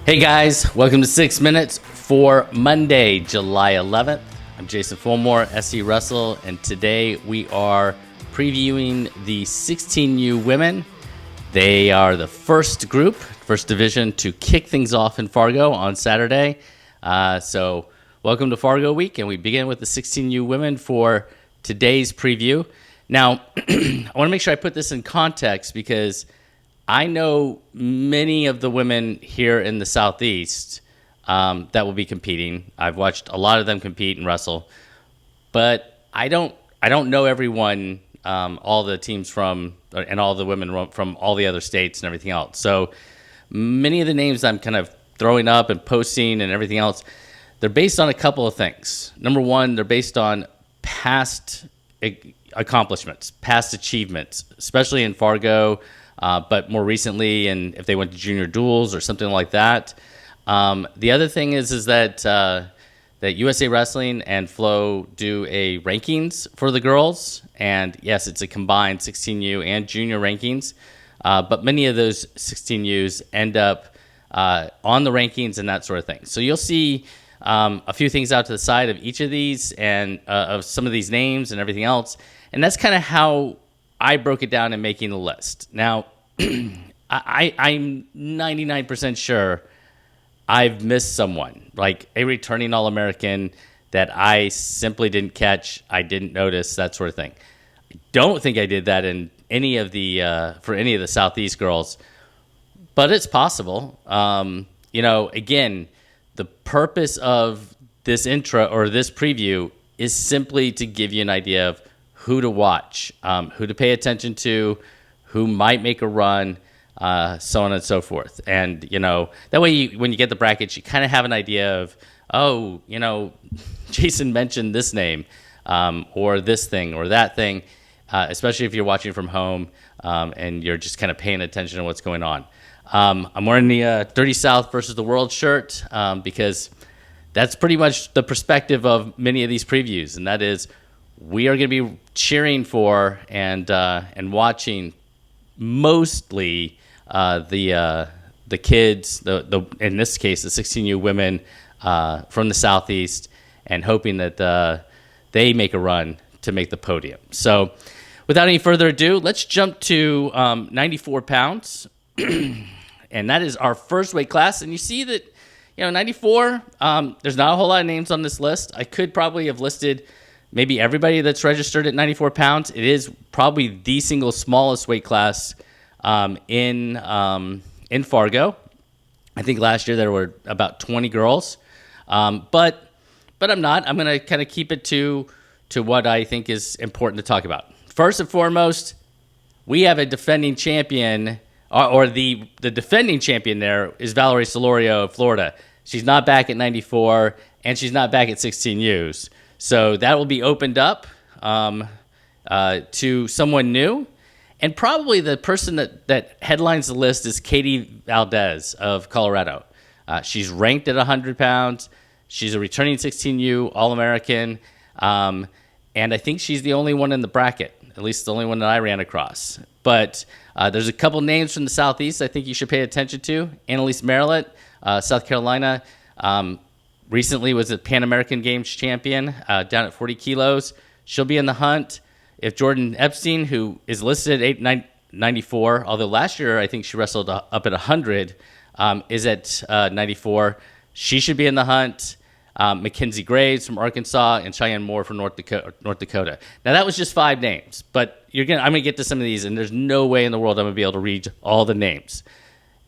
Hey guys, welcome to 6 Minutes for Monday, July 11th. I'm Jason Fulmore, SC Russell, and today we are previewing the 16U women. They are the first group, first division to kick things off in Fargo on Saturday. So welcome to Fargo week, and we begin with the 16U women for today's preview. Now, I want to make sure I put this in context because I know many of the women here in the Southeast that will be competing. I've watched a lot of them compete and wrestle, but I don't know everyone, all the teams from and all the women from all the other states and everything else. So many of the names I'm kind of throwing up and posting and everything else, they're based on a couple of things. Number one, they're based on past accomplishments, past achievements, especially in Fargo. But more recently, and if they went to junior duels or something like that. The other thing is that USA Wrestling and Flow do a rankings for the girls, and yes, it's a combined 16U and junior rankings. But many of those 16Us end up on the rankings and that sort of thing. So you'll see a few things out to the side of each of these and of some of these names and everything else, and that's kind of how I broke it down in making the list. Now, I'm 99% sure I've missed someone, like a returning All-American that I simply didn't catch, I didn't notice, that sort of thing. I don't think I did that in any of the for any of the Southeast girls, but it's possible. Again, the purpose of this intro or this preview is simply to give you an idea of who to watch, who to pay attention to, who might make a run, so on and so forth. And, that way when you get the brackets, you kind of have an idea of, Jason mentioned this name or this thing or that thing, especially if you're watching from home and you're just kind of paying attention to what's going on. I'm wearing the Dirty South versus the World shirt because that's pretty much the perspective of many of these previews, and that is we are going to be cheering for and watching mostly the kids, the in this case the 16U women from the Southeast, and hoping that they make a run to make the podium. So, without any further ado, let's jump to 94 pounds, and that is our first weight class. And you see that 94. There's not a whole lot of names on this list. I could probably have listed maybe everybody that's registered at 94 pounds. It is probably the single smallest weight class in Fargo. I think last year there were about 20 girls, but I'm not. I'm going to kind of keep it to what I think is important to talk about. First and foremost, we have a defending champion, or the defending champion there is Valerie Solorio of Florida. She's not back at 94, and she's not back at 16Us. So that will be opened up to someone new. And probably the person that headlines the list is Katie Valdez of Colorado. She's ranked at 100 pounds. She's a returning 16U All-American. And I think she's the only one in the bracket, at least the only one that I ran across. But there's a couple names from the Southeast I think you should pay attention to. Annalise Marillet, South Carolina. Recently was a Pan American Games champion down at 40 kilos. She'll be in the hunt. If Jordan Epstein, who is listed at 94, although last year I think she wrestled up at 100, is at 94, she should be in the hunt. Mackenzie Graves from Arkansas and Cheyenne Moore from North Dakota. Now that was just 5 names, but I'm gonna get to some of these, and there's no way in the world I'm gonna be able to read all the names.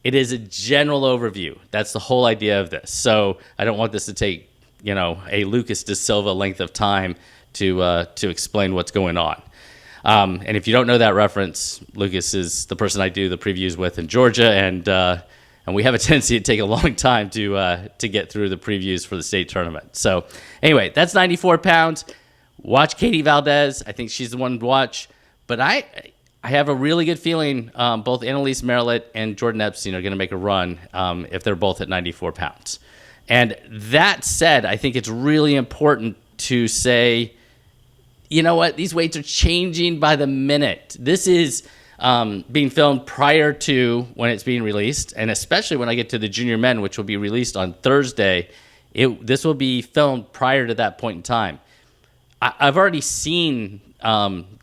It is a general overview. That's the whole idea of this. So I don't want this to take, a Lucas de Silva length of time to explain what's going on. And if you don't know that reference, Lucas is the person I do the previews with in Georgia, and we have a tendency to take a long time to get through the previews for the state tournament. So anyway, that's 94 pounds. Watch Katie Valdez. I think she's the one to watch. But I have a really good feeling both Annalise Marillet and Jordan Epstein are going to make a run if they're both at 94 pounds. And that said, I think it's really important to say, you know what, these weights are changing by the minute. This is being filmed prior to when it's being released, and especially when I get to the junior men, which will be released on Thursday. This will be filmed prior to that point in time. I've already seen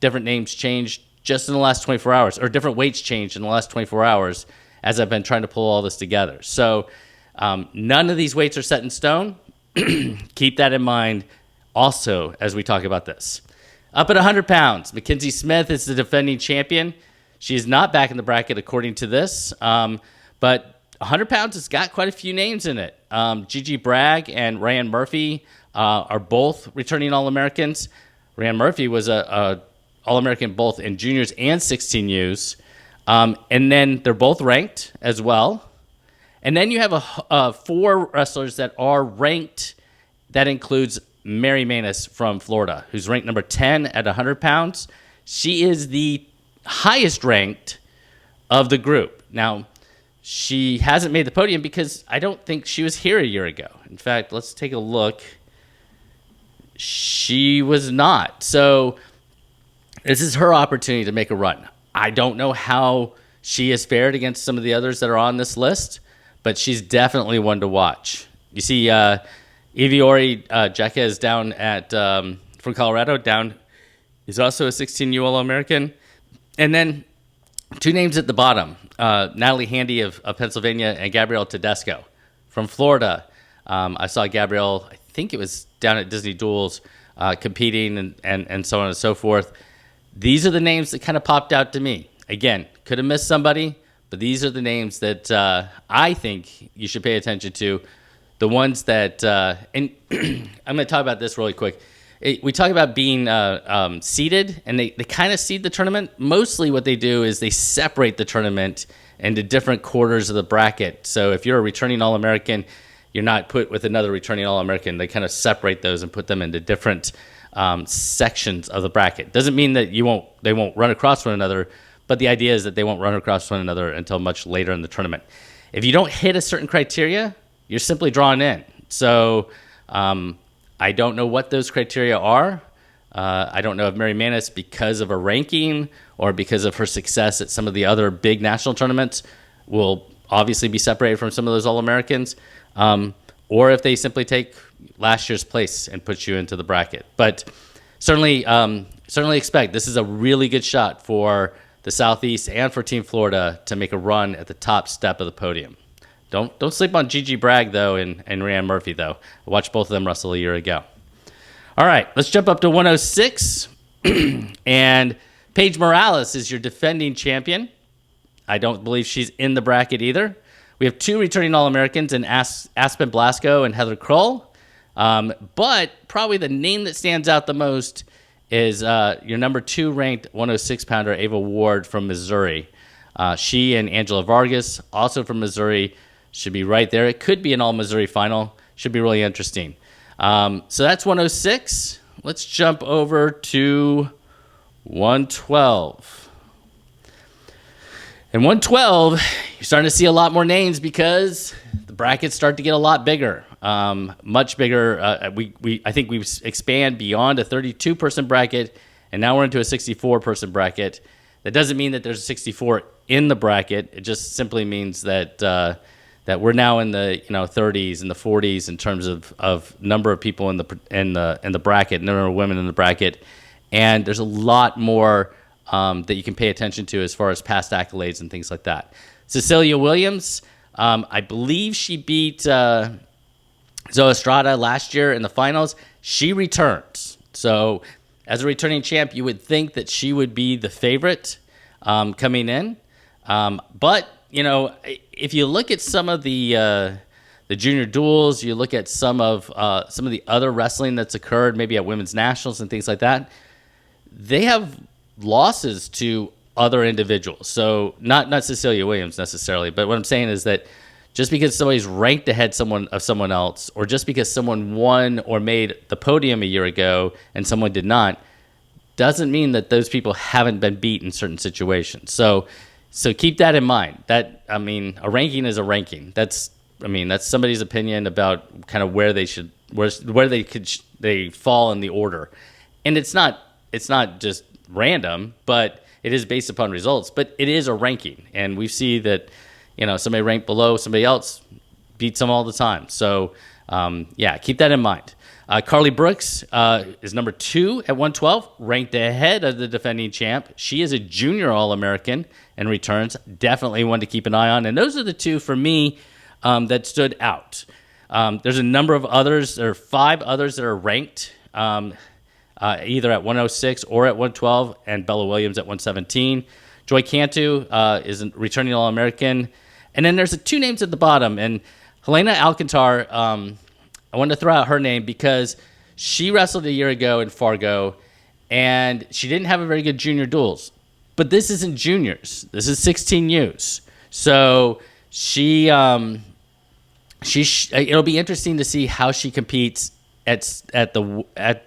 different names change just in the last 24 hours, or different weights change in the last 24 hours as I've been trying to pull all this together. So none of these weights are set in stone. Keep that in mind also as we talk about this. Up at 100 pounds, Mackenzie Smith is the defending champion. She is not back in the bracket according to this, but 100 pounds has got quite a few names in it. Gigi Bragg and Ryan Murphy are both returning All-Americans. Ryan Murphy was a All-American both in juniors and 16Us. And then they're both ranked as well. And then you have four wrestlers that are ranked. That includes Mary Maness from Florida, who's ranked number 10 at 100 pounds. She is the highest ranked of the group. Now, she hasn't made the podium because I don't think she was here a year ago. In fact, let's take a look. She was not. So this is her opportunity to make a run. I don't know how she has fared against some of the others that are on this list, but she's definitely one to watch. You see, Iviori Jekka is down at from Colorado. Down, he's also a 16U All-American. And then two names at the bottom, Natalie Handy of Pennsylvania and Gabrielle Tedesco from Florida. I saw Gabrielle, I think it was down at Disney Duels, competing and so on and so forth. These are the names that kind of popped out to me. Again, could have missed somebody, but these are the names that I think you should pay attention to. The ones that, and I'm going to talk about this really quick. We talk about being seeded, and they kind of seed the tournament. Mostly what they do is they separate the tournament into different quarters of the bracket. So if you're a returning All-American, you're not put with another returning All-American. They kind of separate those and put them into different sections of the bracket. Doesn't mean that they won't run across one another, but the idea is that they won't run across one another until much later in the tournament. If you don't hit a certain criteria, you're simply drawn in. So I don't know what those criteria are. I don't know if Mary Maness, because of her ranking or because of her success at some of the other big national tournaments, will obviously be separated from some of those All-Americans, or if they simply take last year's place and put you into the bracket. But certainly expect this is a really good shot for the Southeast and for Team Florida to make a run at the top step of the podium. Don't sleep on Gigi Bragg, though, and Ryan Murphy, though. I watched both of them wrestle a year ago. All right, let's jump up to 106. And Paige Morales is your defending champion. I don't believe she's in the bracket either. We have two returning All-Americans in Aspen Blasco and Heather Kroll. But probably the name that stands out the most is your number 2 ranked 106-pounder Ava Ward from Missouri. She and Angela Vargas, also from Missouri, should be right there. It could be an all-Missouri final. Should be really interesting. So that's 106. Let's jump over to 112. And 112, you're starting to see a lot more names because the brackets start to get a lot bigger, much bigger. I think we expand beyond a 32-person bracket, and now we're into a 64-person bracket. That doesn't mean that there's 64 in the bracket. It just simply means that that we're now in the 30s and the 40s in terms of number of people in the bracket, number of women in the bracket, and there's a lot more that you can pay attention to as far as past accolades and things like that. Cecilia Williams, I believe she beat Zoe Estrada last year in the finals. She returns. So as a returning champ, you would think that she would be the favorite coming in. But, if you look at some of the junior duels, you look at some of the other wrestling that's occurred, maybe at women's nationals and things like that, they have losses to other individuals. So not Cecilia Williams necessarily, but what I'm saying is that just because somebody's ranked ahead of someone else, or just because someone won or made the podium a year ago and someone did not, doesn't mean that those people haven't been beat in certain situations. So keep that in mind. A ranking is a ranking. That's somebody's opinion about kind of where they fall in the order, and it's not just random, but it is based upon results. But it is a ranking, and we see that somebody ranked below somebody else beats them all the time. So keep that in mind. Carly Brooks is number 2 at 112, ranked ahead of the defending champ. She is a junior All-American and returns. Definitely one to keep an eye on. And those are the 2 for me that stood out. There's a number of others. There are 5 others that are ranked either at 106 or at 112, and Bella Williams at 117. Joy Cantu is a returning All-American. And then there's 2 names at the bottom. And Helena Alcantar, I wanted to throw out her name because she wrestled a year ago in Fargo, and she didn't have a very good junior duels. But this isn't juniors. This is 16Us. So it'll be interesting to see how she competes at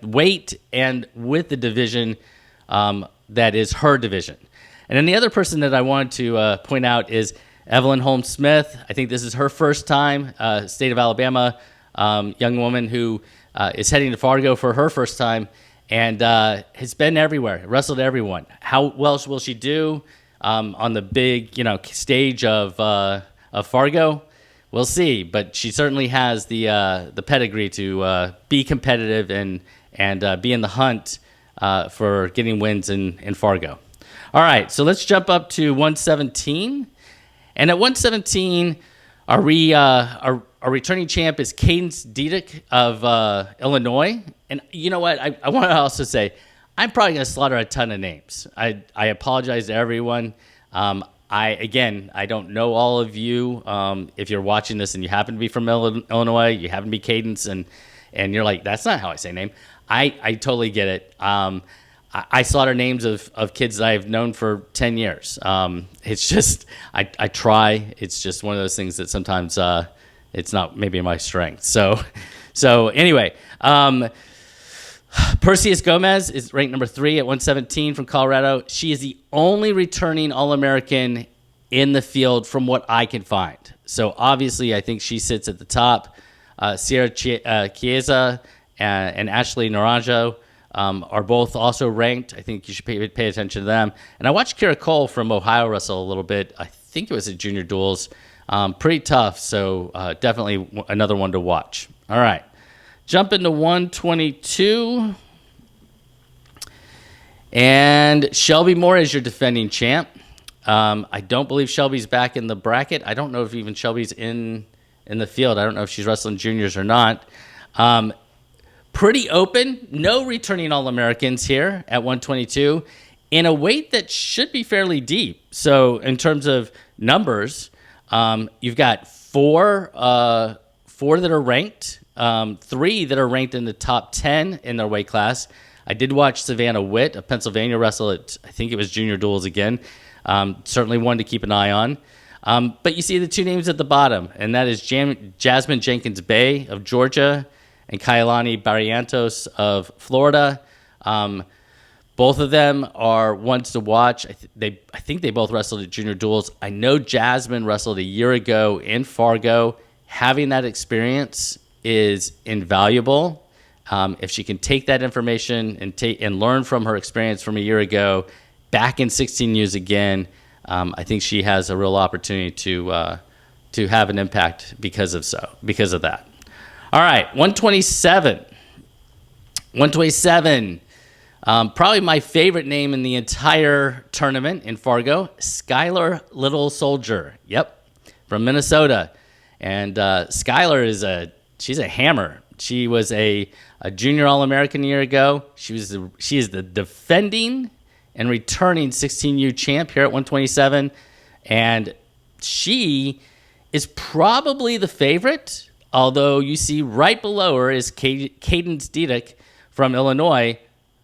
weight and with the division that is her division. And then the other person that I wanted to point out is Evelyn Holmes Smith. I think this is her first time, state of Alabama, young woman who is heading to Fargo for her first time and has been everywhere, wrestled everyone. How well will she do on the big stage of Fargo? We'll see, but she certainly has the pedigree to be competitive and be in the hunt for getting wins in Fargo. All right, so let's jump up to 117. And at 117, our returning champ is Cadence Diedick of Illinois. And you know what? I want to also say, I'm probably going to slaughter a ton of names. I apologize to everyone. I don't know all of you. If you're watching this and you happen to be from Illinois, you happen to be Cadence, and you're like, that's not how I say name. I totally get it. I slaughter names of kids that I've known for 10 years. It's just, I try. It's just one of those things that sometimes it's not maybe my strength. So anyway, Perseus Gomez is ranked number 3 at 117 from Colorado. She is the only returning All-American in the field from what I can find. So obviously I think she sits at the top. Sierra Chiesa and Ashley Naranjo are both also ranked. I think you should pay attention to them. And I watched Kira Cole from Ohio wrestle a little bit. I think it was at junior duels. Pretty tough, so definitely another one to watch. All right. Jump into 122. And Shelby Moore is your defending champ. I don't believe Shelby's back in the bracket. I don't know if even Shelby's in the field. I don't know if she's wrestling juniors or not. Pretty open. No returning All-Americans here at 122 in a weight that should be fairly deep. So in terms of numbers, you've got four that are ranked, 3 that are ranked in the top 10 in their weight class. I did watch Savannah Witt of Pennsylvania wrestle at, I think it was junior duels again. Certainly one to keep an eye on. But you see the 2 names at the bottom, and that is Jasmine Jenkins Bay of Georgia and Kailani Barrientos of Florida. Both of them are ones to watch. I think they both wrestled at junior duels. I know Jasmine wrestled a year ago in Fargo. Having that experience is invaluable. If she can take that information and learn from her experience from a year ago, back in 16 years again, I think she has a real opportunity to have an impact because of that. All right, 127. 127. Probably my favorite name in the entire tournament in Fargo, Skylar Little Soldier. Yep, from Minnesota. And Skylar she's a hammer. She was a junior All-American a year ago. She is the defending and returning 16U champ here at 127. And she is probably the favorite, although you see right below her is Cadence Diedick from Illinois,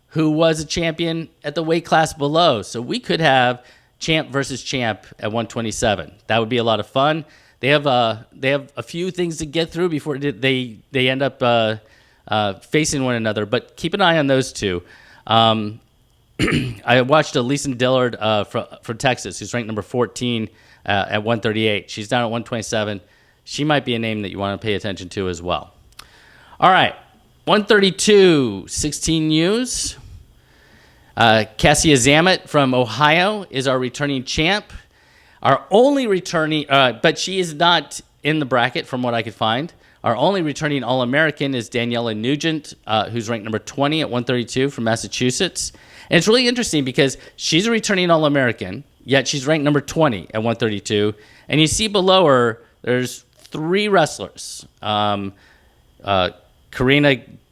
who was a champion at the weight class below. So we could have champ versus champ at 127. That would be a lot of fun. They have a few things to get through before they end up facing one another. But keep an eye on those 2. I watched Elisa Dillard from Texas, who's ranked number 14 at 138. She's down at 127. She might be a name that you want to pay attention to as well. All right, 132, 16 U's. Cassia Zamet from Ohio is our returning champ. Our only returning, but she is not in the bracket from what I could find. Our only returning All-American is Daniela Nugent, who's ranked number 20 at 132 from Massachusetts. And it's really interesting because she's a returning All-American, yet she's ranked number 20 at 132. And you see below her, there's 3 wrestlers. Karina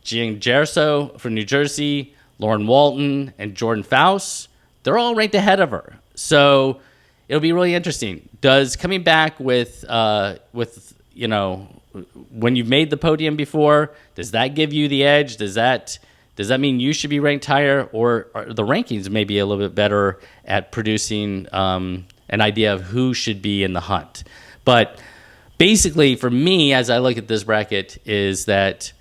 Giangerso from New Jersey, Lauren Walton, and Jordan Faust. They're all ranked ahead of her. So it'll be really interesting. Does coming back with when you've made the podium before, does that give you the edge? Does that mean you should be ranked higher, or are the rankings maybe a little bit better at producing an idea of who should be in the hunt? But basically, for me, as I look at this bracket, is that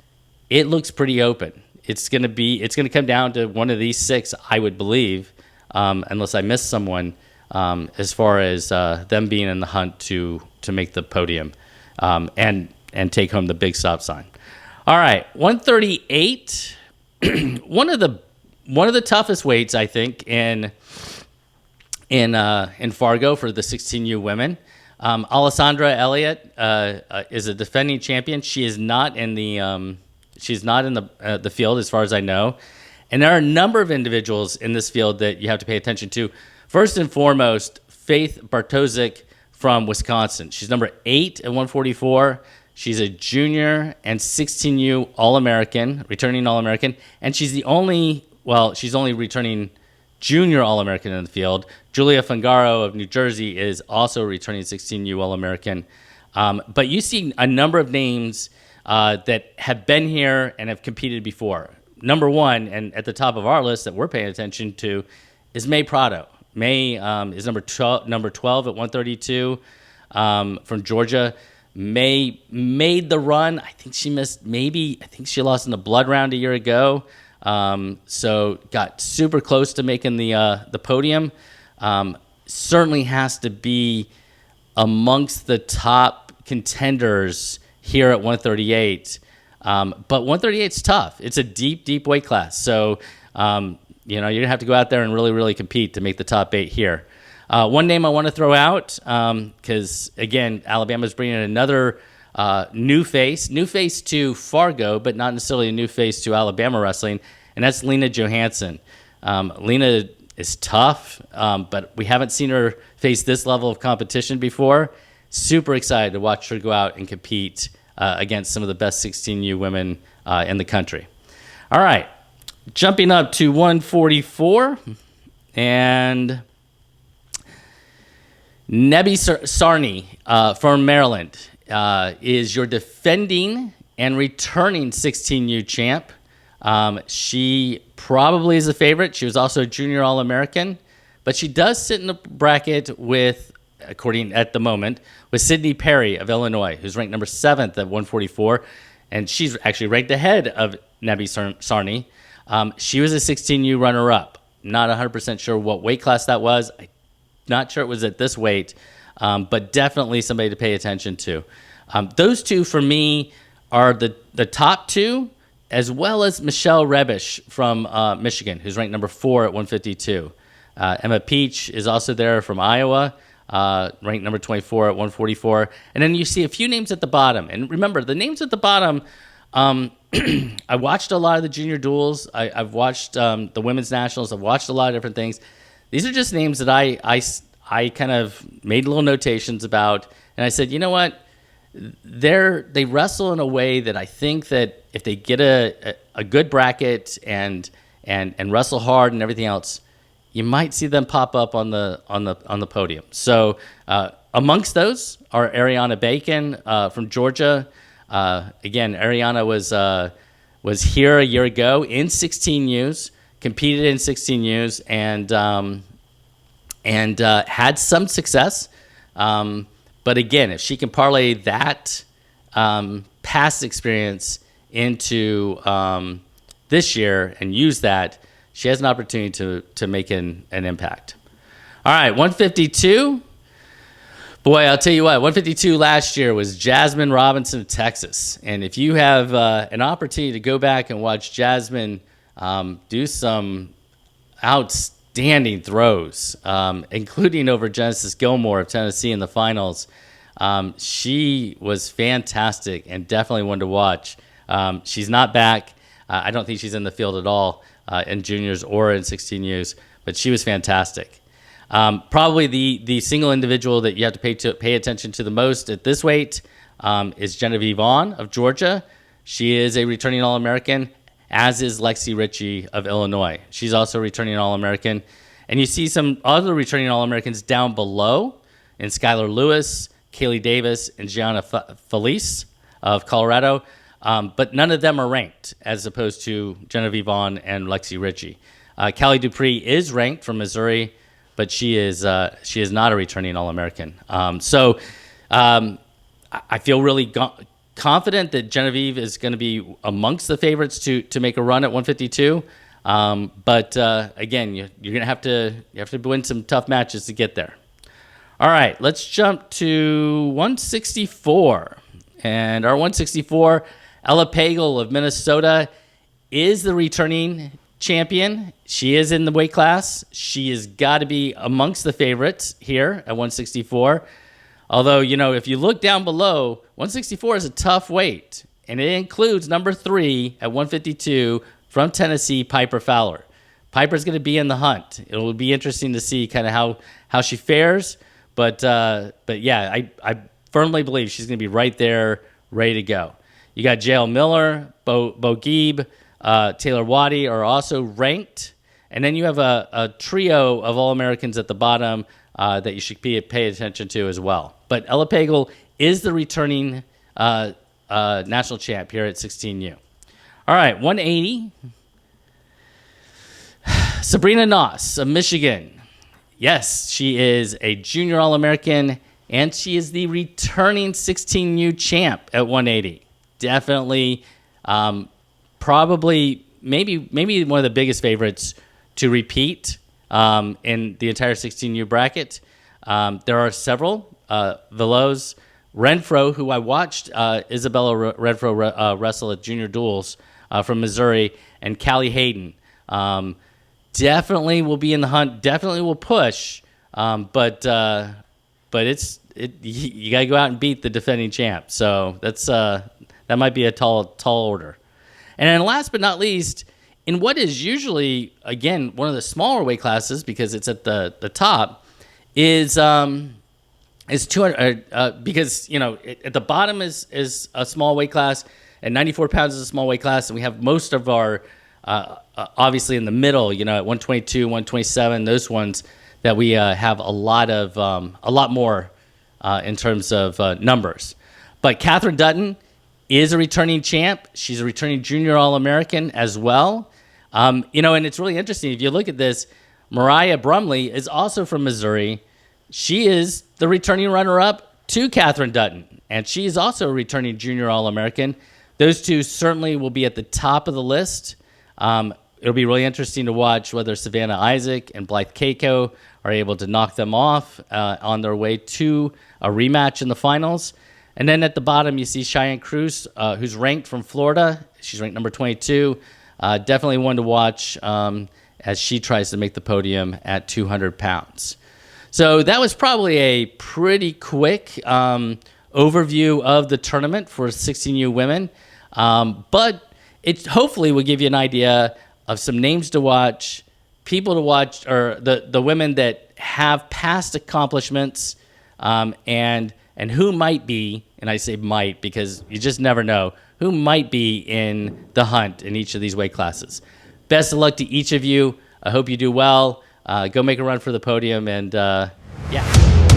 it looks pretty open. It's going to come down to one of these 6, I would believe, unless I miss someone, as far as them being in the hunt to make the podium and take home the big stop sign. All right, 138. one of the toughest weights, I think, in Fargo for the 16U women. Alessandra Elliott is a defending champion. She is not in the field as far as I know, and there are a number of individuals in this field that you have to pay attention to. First and foremost, Faith Bartosik from Wisconsin. She's number 8 at 144. She's a junior and 16U All-American, returning All-American, and she's only returning junior All-American in the field. Julia Fangaro of New Jersey is also returning 16U All-American. But you see a number of names that have been here and have competed before. Number 1, and at the top of our list that we're paying attention to, is May Prado. May is number 12 at 132 from Georgia. May made the run. I think she missed I think she lost in the blood round a year ago. So got super close to making the podium. Certainly has to be amongst the top contenders here at 138. But 138 is tough. It's a deep weight class. So you're going to have to go out there and really, really compete to make the top 8 here. One name I want to throw out, because, again, Alabama's bringing in another new face to Fargo, but not necessarily a new face to Alabama wrestling, and that's Lena Johansson. Lena is tough, but we haven't seen her face this level of competition before. Super excited to watch her go out and compete against some of the best 16U women in the country. All right, jumping up to 144, and Nebi Sarni from Maryland is your defending and returning 16U champ. She probably is a favorite. She was also a junior All-American, but she does sit in the bracket with, according at the moment, with Sydney Perry of Illinois, who's ranked number 7th at 144, and she's actually ranked ahead of Nebi Sarni. She was a 16U runner-up. Not 100% sure what weight class that was. Not sure it was at this weight, but definitely somebody to pay attention to. Those two, for me, are the top 2, as well as Michelle Rebish from Michigan, who's ranked number 4 at 152. Emma Peach is also there from Iowa, ranked number 24 at 144. And then you see a few names at the bottom. And remember, the names at the bottom, I watched a lot of the junior duels. I've watched the women's nationals. I've watched a lot of different things. These are just names that I kind of made little notations about, and I said, you know what? They wrestle in a way that I think that if they get a good bracket and wrestle hard and everything else, you might see them pop up on the podium. So amongst those are Ariana Bacon from Georgia. Again, Ariana was here a year ago in 16Us. Competed in 16Us and had some success. But again, if she can parlay that past experience into this year and use that, she has an opportunity to make an impact. All right, 152. Boy, I'll tell you what, 152 last year was Jasmine Robinson of Texas. And if you have an opportunity to go back and watch Jasmine do some outstanding throws, including over Genesis Gilmore of Tennessee in the finals. She was fantastic and definitely one to watch. She's not back. I don't think she's in the field at all in juniors or in 16Us, but she was fantastic. Probably the single individual that you have to pay attention to the most at this weight is Genevieve Vaughn of Georgia. She is a returning All-American, as is Lexi Ritchie of Illinois. She's also a returning All-American. And you see some other returning All-Americans down below in Skylar Lewis, Kaylee Davis, and Gianna Felice of Colorado. But none of them are ranked, as opposed to Genevieve Vaughn and Lexi Ritchie. Callie Dupree is ranked from Missouri, but she is not a returning All-American. So I feel really confident that Genevieve is going to be amongst the favorites to make a run at 152. But again, you're going to have to win some tough matches to get there. All right, let's jump to 164. And our 164, Ella Pagel of Minnesota is the returning champion. She is in the weight class. She has got to be amongst the favorites here at 164. Although, if you look down below, 164 is a tough weight, and it includes number 3 at 152 from Tennessee, Piper Fowler. Piper's going to be in the hunt. It will be interesting to see kind of how she fares, but yeah, I firmly believe she's going to be right there, ready to go. You got Jael Miller, Bo Geeb, Taylor Waddy are also ranked, and then you have a trio of All-Americans at the bottom that you should pay attention to as well. But Ella Pagel is the returning national champ here at 16U. All right, 180. Sabrina Noss of Michigan. Yes, she is a junior All-American, and she is the returning 16U champ at 180. Definitely, probably, maybe one of the biggest favorites to repeat in the entire 16U bracket. There are several. Veloz, Renfro, who I watched Isabella Renfro wrestle at Junior Duels from Missouri, and Callie Hayden. Definitely will be in the hunt. Definitely will push. But you got to go out and beat the defending champ. So that might be a tall order. And then last but not least, in what is usually, again, one of the smaller weight classes, because it's at the top, is 200, because at the bottom is a small weight class, and 94 pounds is a small weight class, and we have most of our obviously in the middle, at 122, 127, those ones that we have a lot more in terms of numbers. But Catherine Dutton is a returning champ. She's a returning junior All-American as well. And it's really interesting. If you look at this, Mariah Brumley is also from Missouri. She is the returning runner-up to Catherine Dutton, and she is also a returning junior All-American. Those two certainly will be at the top of the list. It'll be really interesting to watch whether Savannah Isaac and Blythe Keiko are able to knock them off on their way to a rematch in the finals. And then at the bottom, you see Cheyenne Cruz, who's ranked from Florida. She's ranked number 22. Definitely one to watch as she tries to make the podium at 200 pounds. So that was probably a pretty quick overview of the tournament for 16U women. But it hopefully will give you an idea of some names to watch, people to watch, or the women that have past accomplishments, and who might be, and I say might because you just never know, who might be in the hunt in each of these weight classes. Best of luck to each of you. I hope you do well. Go make a run for the podium, and yeah.